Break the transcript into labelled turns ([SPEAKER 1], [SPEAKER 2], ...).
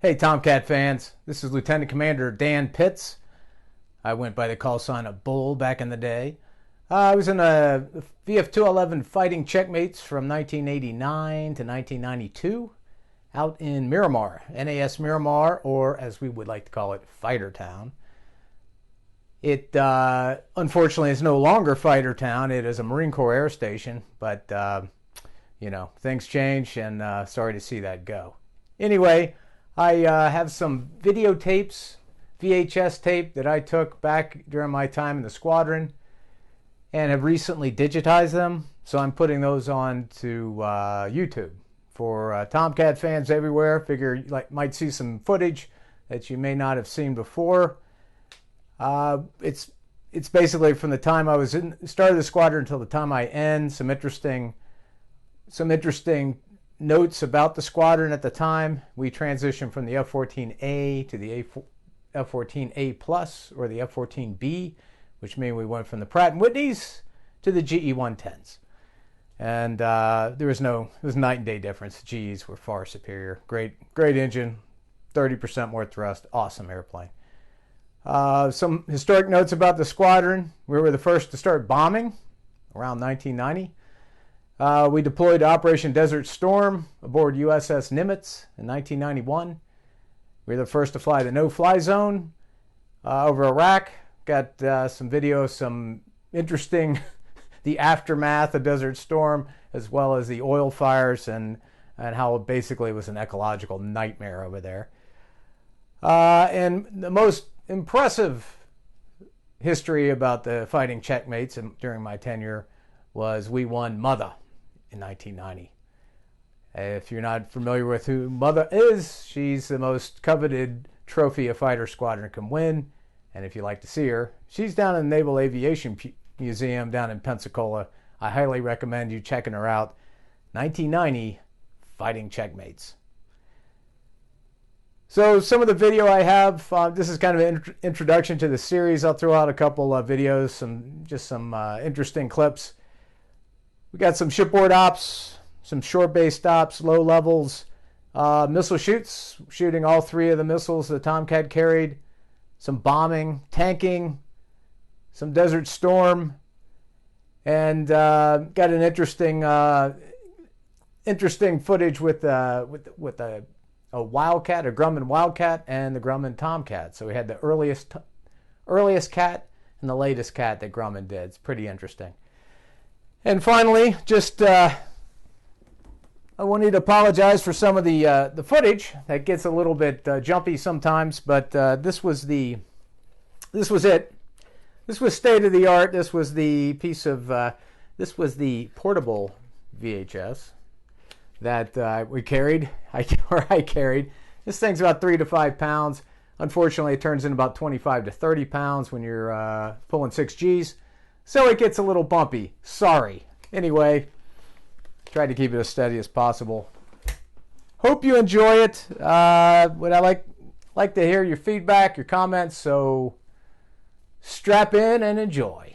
[SPEAKER 1] Hey Tomcat fans, this is Lieutenant Commander Dan Pitts. I went by the call sign of Bull back in the day. I was in a VF-211 fighting checkmates from 1989 to 1992 out in Miramar, NAS Miramar, or as we would like to call it, Fighter Town. It unfortunately is no longer Fighter Town. It is a Marine Corps air station, but you know, things change, and sorry to see that go. Anyway, I have some videotapes, VHS tape that I took back during my time in the squadron and have recently digitized them. So I'm putting those on to YouTube for Tomcat fans everywhere. Figure you might see some footage that you may not have seen before. It's basically from the time I was started the squadron until the time I end. Some interesting notes about the squadron at the time. We transitioned from the F14A to the F14A Plus, or the F14B, which means we went from the Pratt & Whitneys to the GE-110s. And it was night and day difference. The GEs were far superior. Great engine, 30% more thrust, awesome airplane. Some historic notes about the squadron. We were the first to start bombing around 1990. We deployed to Operation Desert Storm aboard USS Nimitz in 1991. We were the first to fly the no-fly zone over Iraq. Got some video, some interesting, the aftermath of Desert Storm, as well as the oil fires and how it basically was an ecological nightmare over there. And the most impressive history about the fighting checkmates during my tenure was we won Mother in 1990. If you're not familiar with who Mother is, she's the most coveted trophy a fighter squadron can win. And if you like to see her, she's down in the Naval Aviation Museum down in Pensacola. I highly recommend you checking her out. 1990 fighting checkmates. So some of the video I have, this is kind of an introduction to the series. I'll throw out a couple of videos, some interesting clips. We got some shipboard ops, some shore-based ops, low levels, missile shoots, shooting all three of the missiles the Tomcat carried, some bombing, tanking, some Desert Storm, and got an interesting footage with a Wildcat, a Grumman Wildcat, and the Grumman Tomcat. So we had the earliest cat and the latest cat that Grumman did. It's pretty interesting. And finally, just I wanted to apologize for some of the footage that gets a little bit jumpy sometimes, but this was it. This was state of the art. This was the this was the portable VHS that we carried. I carried. This thing's about 3 to 5 pounds. Unfortunately, it turns in about 25 to 30 pounds when you're pulling 6 Gs. So it gets a little bumpy. Sorry. Anyway, try to keep it as steady as possible. Hope you enjoy it. Would I like to hear your feedback, your comments, so strap in and enjoy.